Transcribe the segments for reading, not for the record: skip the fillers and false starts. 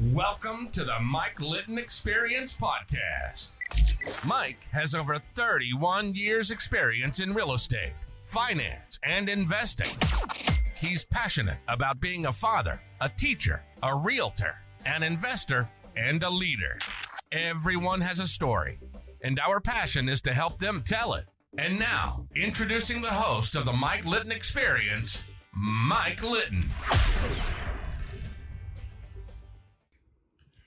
Welcome to the Mike Litton Experience Podcast. Mike has over 31 years experience in real estate, finance, and investing. He's passionate about being a father, a teacher, a realtor, an investor, and a leader. Everyone has a story, and our passion is to help them tell it. And now, introducing the host of the Mike Litton Experience, Mike Litton.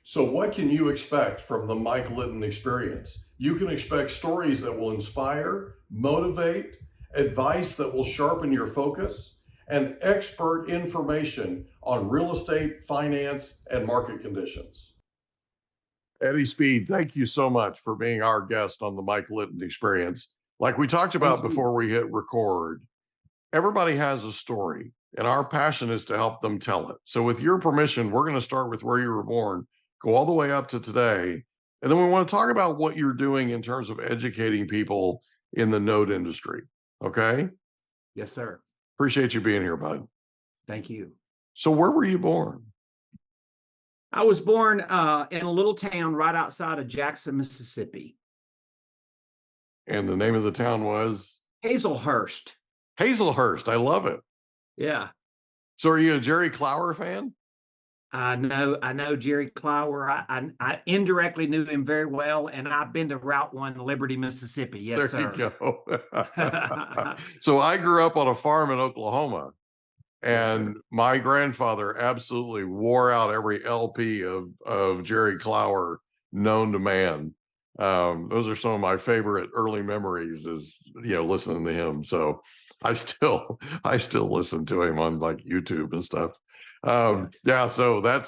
So what can you expect from the Mike Litton Experience? You can expect stories that will inspire, motivate, advice that will sharpen your focus, and expert information on real estate, finance, and market conditions. Eddie Speed, thank you so much for being our guest on the Mike Litton Experience. Like we talked about before we hit record, everybody has a story, and our passion is to help them tell it. So with your permission, we're going to start with where you were born, go all the way up to today. And then we want to talk about what you're doing in terms of educating people in the note industry. Okay? Yes, sir. Appreciate you being here, bud. Thank you. So where were you born? I was born in a little town right outside of Jackson, Mississippi. And the name of the town was? Hazelhurst. Hazelhurst. I love it. Yeah. So are you a Jerry Clower fan? I know Jerry Clower. I indirectly knew him very well, and I've been to Route 1, Liberty, Mississippi. Yes, there sir. You go. So I grew up on a farm in Oklahoma, and yes, my grandfather absolutely wore out every LP of Jerry Clower known to man. Those are some of my favorite early memories, is listening to him. So I still listen to him on like YouTube and stuff. Yeah, so that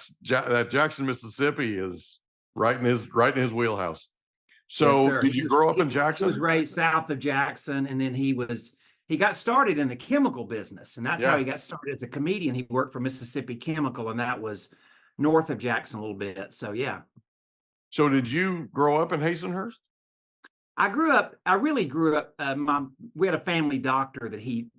Jackson, Mississippi is right in his wheelhouse. So yes, did you grow up in Jackson? He was raised south of Jackson, and then he got started in the chemical business, and that's how he got started as a comedian. He worked for Mississippi Chemical, and that was north of Jackson a little bit. So yeah. So did you grow up in Hazelhurst? I really grew up. We had a family doctor that he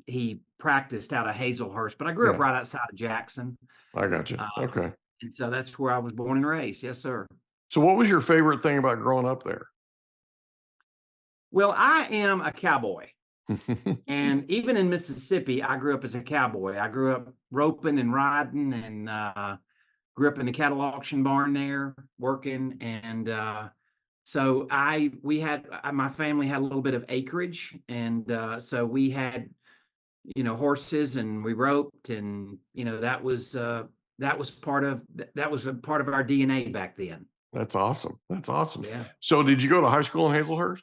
practiced out of Hazelhurst, but I grew up right outside of Jackson. I got you. Okay. And so that's where I was born and raised. Yes, sir. So what was your favorite thing about growing up there? Well, I am a cowboy. And even in Mississippi, I grew up as a cowboy. I grew up roping and riding, and grew up in the cattle auction barn there working. And so my family had a little bit of acreage, and so we had, horses, and we roped, and that was a part of our DNA back then. That's awesome. That's awesome. Yeah. So did you go to high school in Hazelhurst?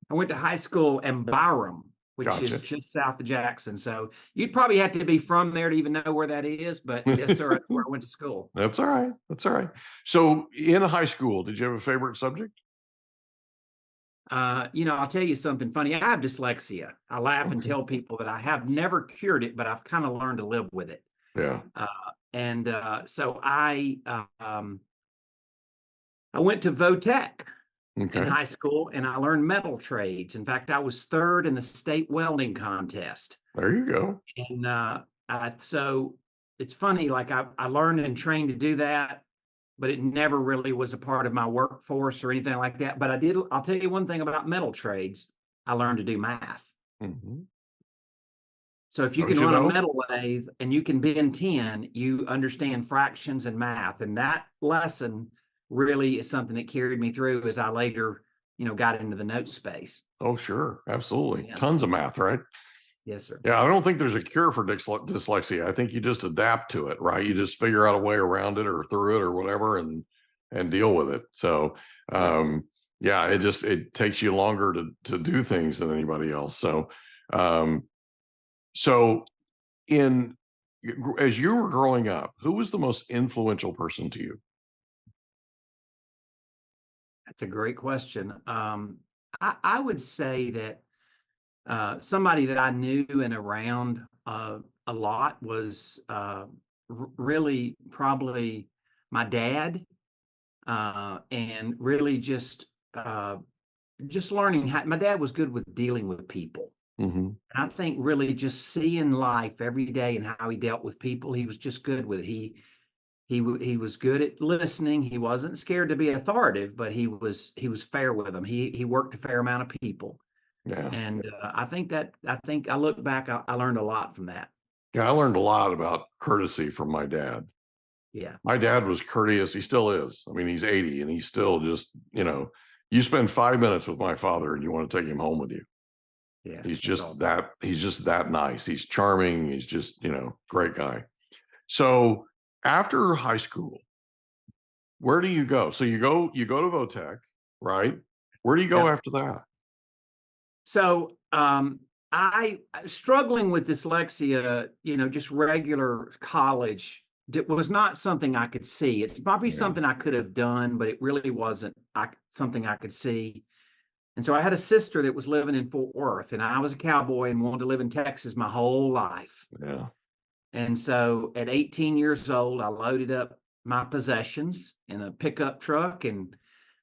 I went to high school in Byram, which is just south of Jackson. So you'd probably have to be from there to even know where that is. But yes, sir, that's where I went to school. That's all right. That's all right. So in high school, did you have a favorite subject? I'll tell you something funny. I have dyslexia. I laugh and tell people that I have never cured it, but I've kind of learned to live with it. Yeah. So I went to Votech in high school, and I learned metal trades. In fact, I was third in the state welding contest. There you go. And so it's funny, like I learned and trained to do that, but it never really was a part of my workforce or anything like that. But I'll tell you one thing about metal trades. I learned to do math. Mm-hmm. So if you can run a metal lathe and you can bend tin, you understand fractions and math. And that lesson really is something that carried me through as I later, got into the note space. Oh, sure. Absolutely. Yeah. Tons of math, right? Yes, sir. Yeah, I don't think there's a cure for dyslexia. I think you just adapt to it, right? You just figure out a way around it or through it or whatever, and deal with it. So, it takes you longer to do things than anybody else. So, as you were growing up, who was the most influential person to you? That's a great question. I would say that somebody that I knew and around a lot was really probably my dad, and really just learning how. My dad was good with dealing with people. Mm-hmm. I think really just seeing life every day and how he dealt with people, he was just good with it. He was good at listening. He wasn't scared to be authoritative, but he was fair with them. He worked a fair amount of people, Yeah. and I think I look back, I learned a lot from that. Yeah, I learned a lot about courtesy from my dad. Yeah, My dad was courteous. He still is. I mean, he's 80 and he's still just, you spend 5 minutes with my father and you want to take him home with you. yeah. He's That's just awesome. that nice. He's charming. He's just, great guy. So after high school, where do you go? So you go to Votech, right? Where do you go Yeah. after that? So I struggling with dyslexia, just regular college was not something I could see. It's probably Yeah. something I could have done, but it really wasn't something I could see. And so I had a sister that was living in Fort Worth, and I was a cowboy and wanted to live in Texas my whole life. Yeah. And so at 18 years old, I loaded up my possessions in a pickup truck, and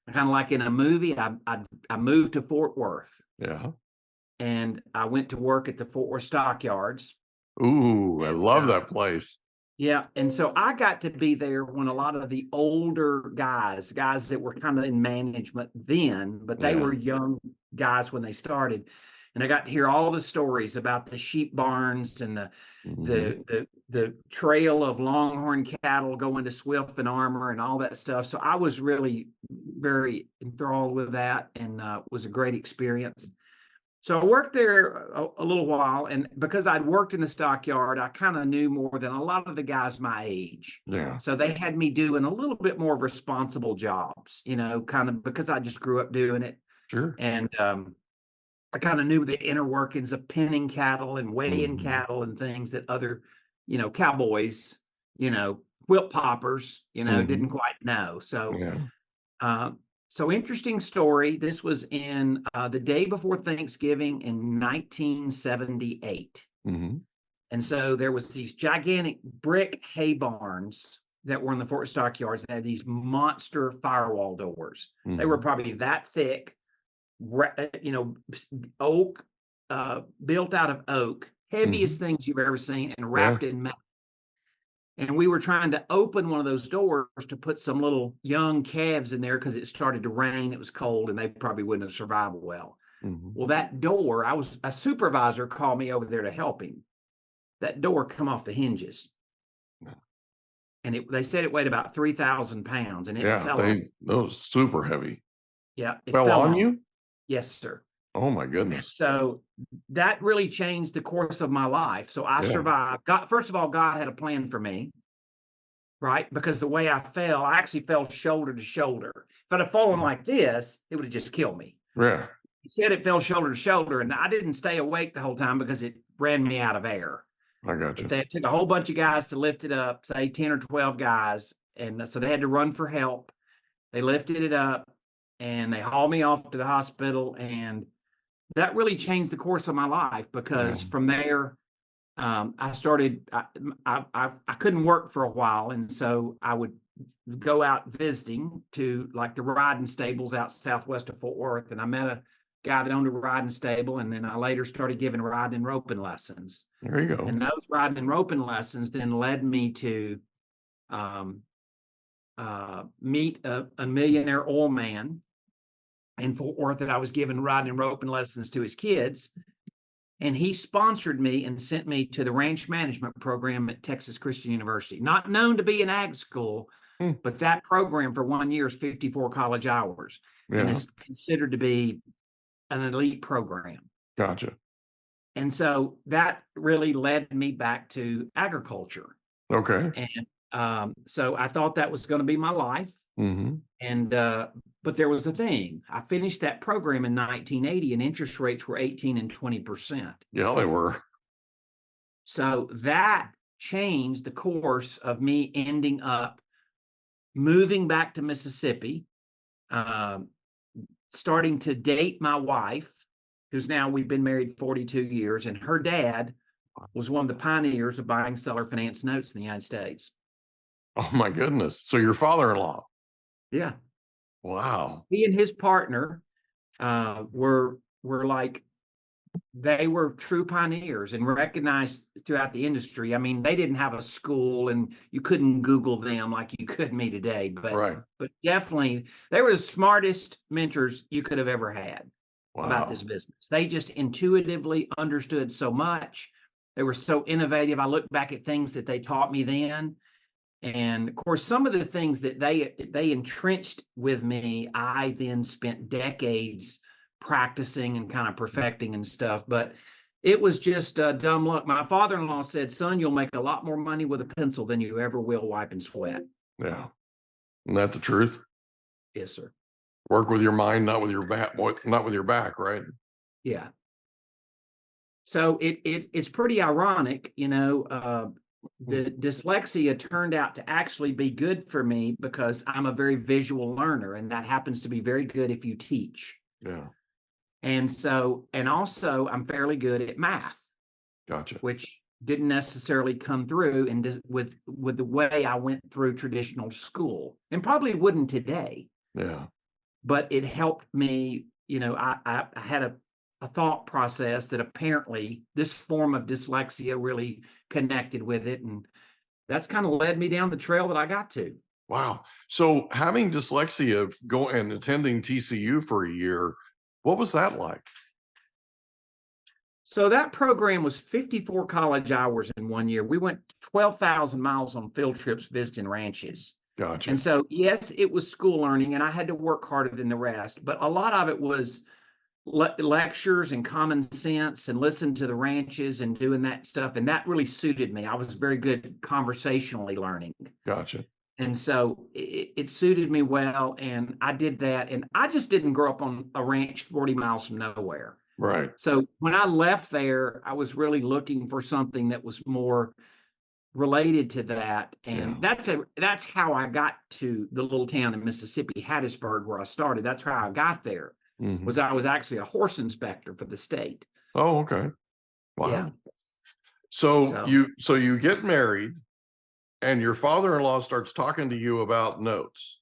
kind of like in a movie, I moved to Fort Worth. Yeah. And I went to work at the Fort Worth Stockyards. Ooh, I And love that place. yeah, and so I got to be there when a lot of the older guys that were kind of in management then, but they Yeah. were young guys when they started. And I got to hear all the stories about the sheep barns and the trail of longhorn cattle going to Swift and Armor and all that stuff. So I was really very enthralled with that, and it was a great experience. So I worked there a little while, and because I'd worked in the stockyard, I kind of knew more than a lot of the guys my age. Yeah. So they had me doing a little bit more responsible jobs, kind of because I just grew up doing it. Sure. And I kind of knew the inner workings of penning cattle and weighing cattle and things that other, cowboys, whip poppers, didn't quite know. So, Yeah. so interesting story. This was in the day before Thanksgiving in 1978. And so there was these gigantic brick hay barns that were in the Fort Stockyards that had these monster firewall doors. They were probably that thick, oak, built out of oak, heaviest things you've ever seen, and wrapped in metal. And we were trying to open one of those doors to put some little young calves in there because it started to rain. It was cold and they probably wouldn't have survived well. Well, that door, a supervisor called me over there to help him. That door come off the hinges. And they said it weighed about 3,000 pounds, and it fell. That was super heavy. Yeah. It fell on you? Yes, sir. Oh my goodness. So that really changed the course of my life. So I survived. First of all, God had a plan for me, right? Because the way I fell, I actually fell shoulder to shoulder. If I'd have fallen like this, it would have just killed me. Yeah. He said it fell shoulder to shoulder, and I didn't stay awake the whole time because it ran me out of air. I got you. They took a whole bunch of guys to lift it up, say 10 or 12 guys. And so they had to run for help. They lifted it up and they hauled me off to the hospital. And that really changed the course of my life because from there, I started, I couldn't work for a while. And so I would go out visiting to like the riding stables out southwest of Fort Worth. And I met a guy that owned a riding stable. And then I later started giving riding and roping lessons. There you go. And those riding and roping lessons then led me to meet a millionaire oil man in Fort Worth that I was giving riding and roping lessons to his kids. And he sponsored me and sent me to the ranch management program at Texas Christian University, not known to be an ag school, but that program for 1 year is 54 college hours and is considered to be an elite program. Gotcha. And so that really led me back to agriculture. Okay. And so I thought that was going to be my life. And but there was a thing. I finished that program in 1980 and interest rates were 18 and 20%. Yeah, they were. So that changed the course of me ending up moving back to Mississippi, starting to date my wife, who's now, we've been married 42 years, and her dad was one of the pioneers of buying seller finance notes in the United States. Oh my goodness. So your father-in-law. Yeah. Wow. He and his partner were like they were true pioneers and recognized throughout the industry. I mean, they didn't have a school and you couldn't Google them like you could me today, Right. but definitely they were the smartest mentors you could have ever had about Wow. this business. They just intuitively understood so much. They were so innovative. I look back at things that they taught me then. And of course, some of the things that they entrenched with me, I then spent decades practicing and kind of perfecting and stuff. But it was just dumb luck. My father-in-law said, "Son, you'll make a lot more money with a pencil than you ever will wiping sweat." Yeah. Isn't that the truth? Yes, sir. Work with your mind, not with your back, not with your back, right? Yeah. So it's pretty ironic, the dyslexia turned out to actually be good for me because I'm a very visual learner, and that happens to be very good if you teach. Yeah. And so, and also I'm fairly good at math, Gotcha. which didn't necessarily come through with the way I went through traditional school, and probably wouldn't today. Yeah. But it helped me, I had a thought process that apparently this form of dyslexia really connected with it. And that's kind of led me down the trail that I got to. Wow. So having dyslexia, go and attending TCU for a year, what was that like? So that program was 54 college hours in 1 year. We went 12,000 miles on field trips visiting ranches. Gotcha. And so, yes, it was school learning, and I had to work harder than the rest, but a lot of it was lectures and common sense and listen to the ranches and doing that stuff. And that really suited me. I was very good conversationally learning. Gotcha. And so it suited me well. And I did that. And I just didn't grow up on a ranch 40 miles from nowhere. Right. So when I left there, I was really looking for something that was more related to that. And that's how I got to the little town in Mississippi, Hattiesburg, where I started. That's how I got there. Was I was actually a horse inspector for the state. Oh, okay. Wow. Yeah. So you get married and your father-in-law starts talking to you about notes.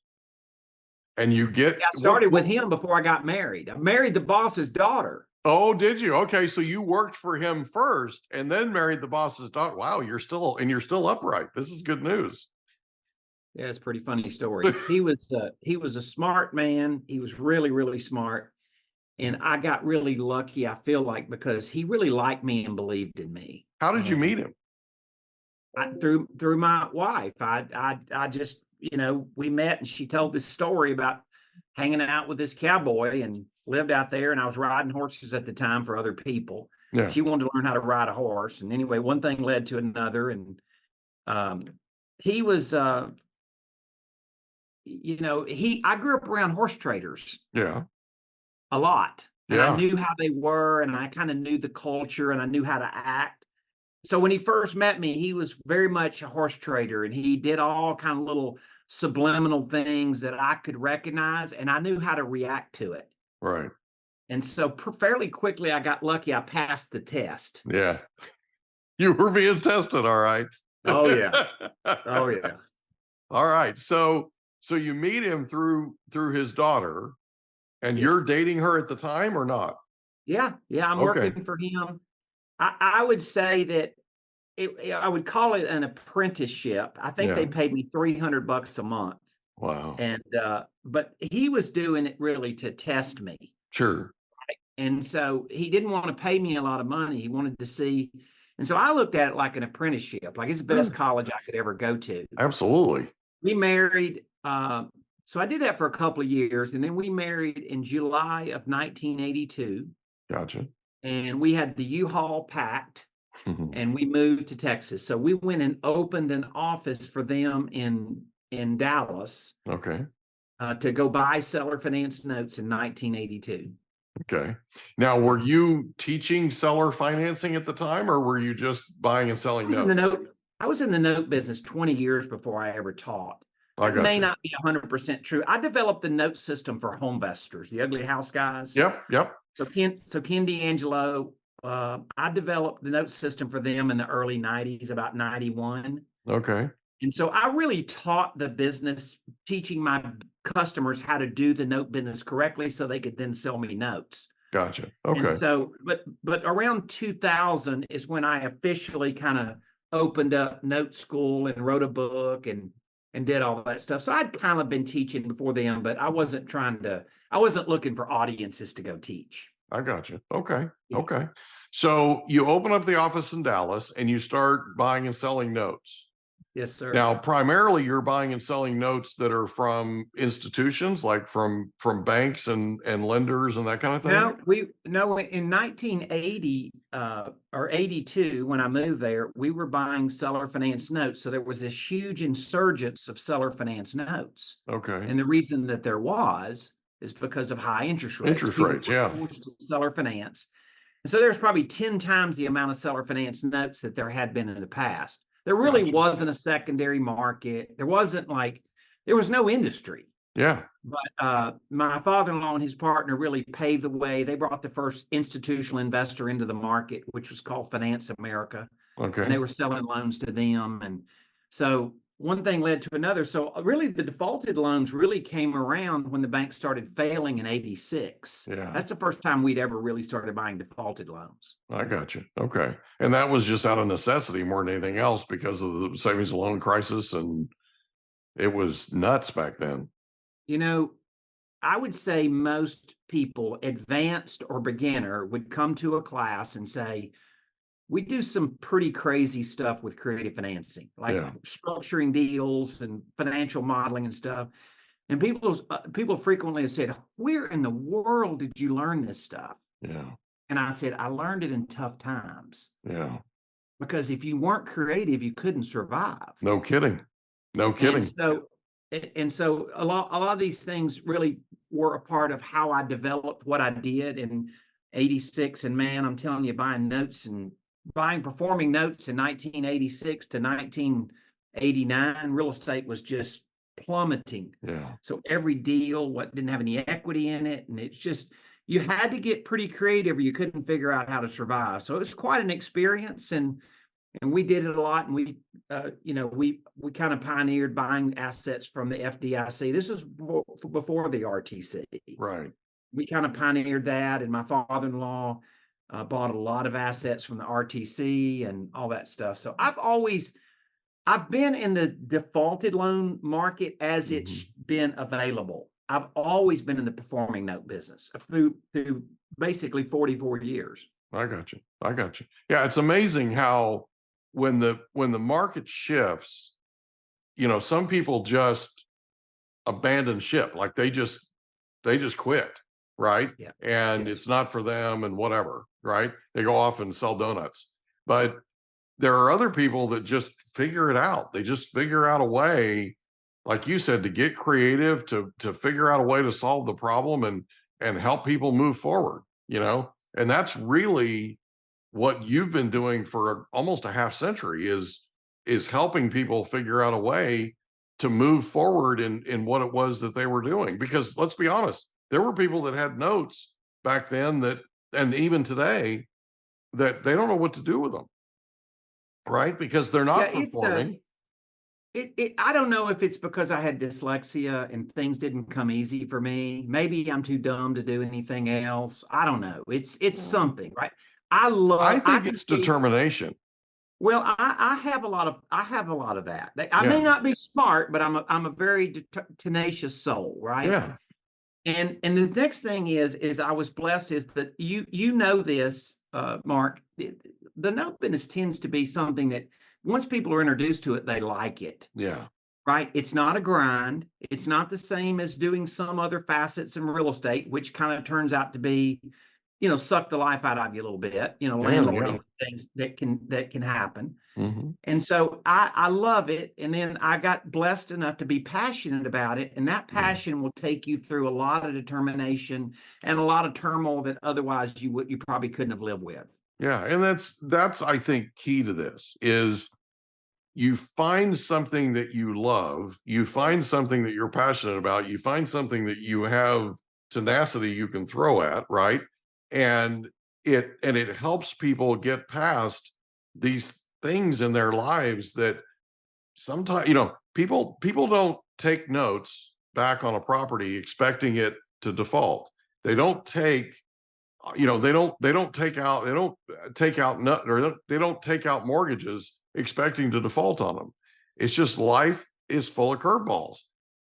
And you get I started with him before I got married. I married the boss's daughter. Oh, did you? Okay. So you worked for him first and then married the boss's daughter. Wow, you're still upright. This is good news. Yeah, it's a pretty funny story. He was a smart man. He was really, really smart. And I got really lucky, I feel like, because he really liked me and believed in me. How did you meet him? Through my wife. I just, we met and she told this story about hanging out with this cowboy and lived out there. And I was riding horses at the time for other people. Yeah. She wanted to learn how to ride a horse. And anyway, one thing led to another. And he was, I grew up around horse traders. Yeah. A lot. And Yeah. I knew how they were, and I kind of knew the culture, and I knew how to act. So when he first met me, he was very much a horse trader, and he did all kind of little subliminal things that I could recognize, and I knew how to react to it. Right. And so fairly quickly, I got lucky. I passed the test. Yeah. You were being tested, all right. Oh, yeah. Oh, yeah. All right. So you meet him through his daughter, and you're dating her at the time or not? Yeah. I'm working for him. I would say that I would call it an apprenticeship. I think they paid me $300 a month. Wow. And but he was doing it really to test me. Sure. And so he didn't want to pay me a lot of money. He wanted to see. And so I looked at it like an apprenticeship, like it's the best college I could ever go to. Absolutely. We married. So I did that for a couple of years, and then we married in July of 1982. Gotcha. And we had the U-Haul packed, and we moved to Texas. So we went and opened an office for them in Dallas. Okay. To go buy seller finance notes in 1982. Okay. Now, were you teaching seller financing at the time, or were you just buying and selling notes? I was in the note business 20 years before I ever taught. That may not be 100% true. I developed the note system for home investors, the ugly house guys. Yep. So Ken D'Angelo, I developed the note system for them in the early 90s, about 91. Okay. And so I really taught the business, teaching my customers how to do the note business correctly so they could then sell me notes. Gotcha. And Okay. so, but around 2000 is when I officially kind of opened up NoteSchool and wrote a book and did all that stuff. So I'd kind of been teaching before then, but I wasn't looking for audiences to go teach. I got you. Okay. Yeah. Okay. So you open up the office in Dallas and you start buying and selling notes. Yes, sir. Now, primarily you're buying and selling notes that are from institutions, like from banks and lenders and that kind of thing? No, in 1980 or 82, when I moved there, we were buying seller finance notes. So there was this huge insurgence of seller finance notes. Okay. And the reason that there was is because of high interest rates. Interest People rates, were yeah. forced to seller finance. And so there's probably 10 times the amount of seller finance notes that there had been in the past. There really Gotcha. wasn't a secondary market. There was no industry. Yeah. But my father-in-law and his partner really paved the way. They brought the first institutional investor into the market, which was called Finance America. Okay. And they were selling loans to them. And so one thing led to another. So really the defaulted loans really came around when the bank started failing in 86. Yeah. That's the first time we'd ever really started buying defaulted loans. I got you. Okay. And that was just out of necessity more than anything else because of the savings and loan crisis. And it was nuts back then. You know, I would say most people, advanced or beginner, would come to a class and say, we do some pretty crazy stuff with creative financing, like structuring deals and financial modeling and stuff. And people frequently have said, where in the world did you learn this stuff? Yeah. And I said, I learned it in tough times. Yeah. Because if you weren't creative, you couldn't survive. No kidding. No kidding. And so a lot of these things really were a part of how I developed what I did in 86. And man, I'm telling you, buying performing notes in 1986 to 1989, real estate was just plummeting. Yeah. So every deal didn't have any equity in it. And it's just, you had to get pretty creative or you couldn't figure out how to survive. So it was quite an experience. And we did it a lot. And we kind of pioneered buying assets from the FDIC. This was before the RTC. Right. We kind of pioneered that. And my father-in-law bought a lot of assets from the RTC and all that stuff. So I've been in the defaulted loan market as it's been available. I've always been in the performing note business through basically 44 years. I got you. Yeah, it's amazing how when the market shifts, some people just abandon ship, like they just quit, right? Yeah. And Yes. It's not for them and whatever, right? They go off and sell donuts. But there are other people that just figure it out. They just figure out a way, like you said, to get creative, to figure out a way to solve the problem and help people move forward, And that's really what you've been doing for almost a half century is helping people figure out a way to move forward in what it was that they were doing. Because let's be honest, there were people that had notes back then and even today, that they don't know what to do with them. Right? Because they're not performing. I don't know if it's because I had dyslexia and things didn't come easy for me. Maybe I'm too dumb to do anything else. I don't know. It's something, right? I think it's determination. Well, I have a lot of that. I may not be smart, but I'm a very tenacious soul, right? Yeah. And the next thing is I was blessed is that you know this, Mark. The note business tends to be something that once people are introduced to it, they like it. Yeah. Right. It's not a grind. It's not the same as doing some other facets in real estate, which kind of turns out to be, suck the life out of you a little bit, landlording things that can happen. Mm-hmm. And so I love it. And then I got blessed enough to be passionate about it. And that passion will take you through a lot of determination and a lot of turmoil that otherwise you probably couldn't have lived with. Yeah. And that's, I think, key to this is you find something that you love, you find something that you're passionate about, you find something that you have tenacity you can throw at, right? And it helps people get past these things in their lives that sometimes, people don't take notes back on a property expecting it to default. They don't take they don't take out mortgages expecting to default on them. It's just life is full of curveballs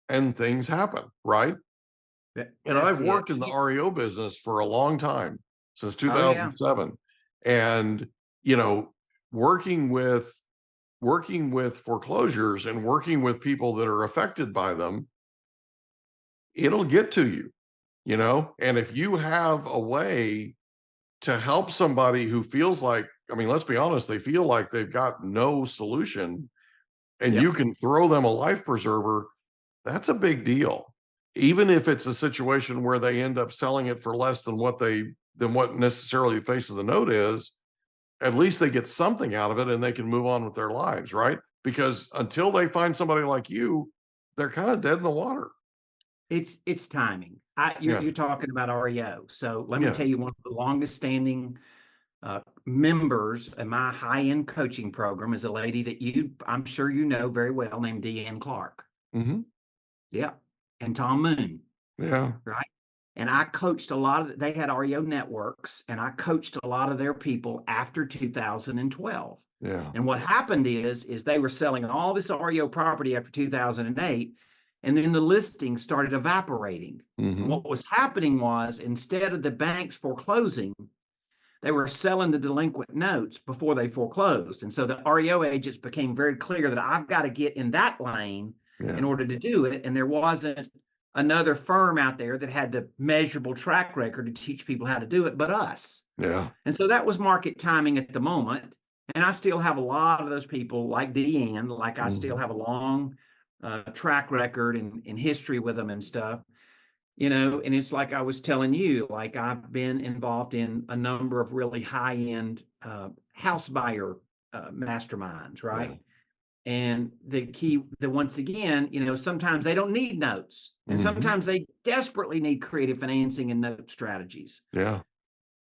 and things happen, right? And I've worked in the REO business for a long time, since 2007. And, working with foreclosures and working with people that are affected by them, it'll get to you, and if you have a way to help somebody who feels like, let's be honest, they feel like they've got no solution, and you can throw them a life preserver, that's a big deal. Even if it's a situation where they end up selling it for less than what necessarily the face of the note is, at least they get something out of it and they can move on with their lives, right? Because until they find somebody like you, they're kind of dead in the water. It's timing. You're talking about REO. So let me tell you, one of the longest standing members in my high-end coaching program is a lady that I'm sure you know very well, named Deanne Clark. Mm-hmm. Yeah. And Tom Moon. Yeah. Right. And I coached they had REO networks, and I coached a lot of their people after 2012. Yeah. And what happened is they were selling all this REO property after 2008, and then the listings started evaporating. Mm-hmm. And what was happening was, instead of the banks foreclosing, they were selling the delinquent notes before they foreclosed. And so the REO agents became very clear that I've got to get in that lane in order to do it. And there wasn't another firm out there that had the measurable track record to teach people how to do it but us. Yeah. And so that was market timing at the moment. And I still have a lot of those people like Deanne, like I still have a long track record and history with them and stuff, and it's like I was telling you, like I've been involved in a number of really high-end house buyer masterminds, right? Yeah. And once again, sometimes they don't need notes, and sometimes they desperately need creative financing and note strategies. Yeah.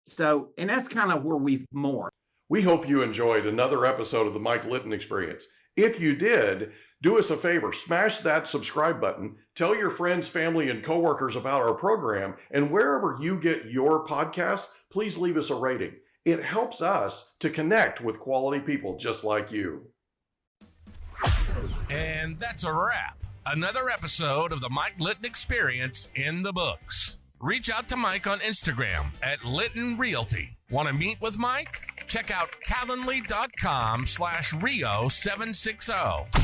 So, and that's kind of where we've more. We hope you enjoyed another episode of the Mike Litton Experience. If you did, do us a favor, smash that subscribe button, tell your friends, family, and coworkers about our program, and wherever you get your podcasts, please leave us a rating. It helps us to connect with quality people just like you. And that's a wrap. Another episode of the Mike Litton Experience in the books. Reach out to Mike on Instagram at Litton Realty. Want to meet with Mike? Check out calendly.com/Rio760.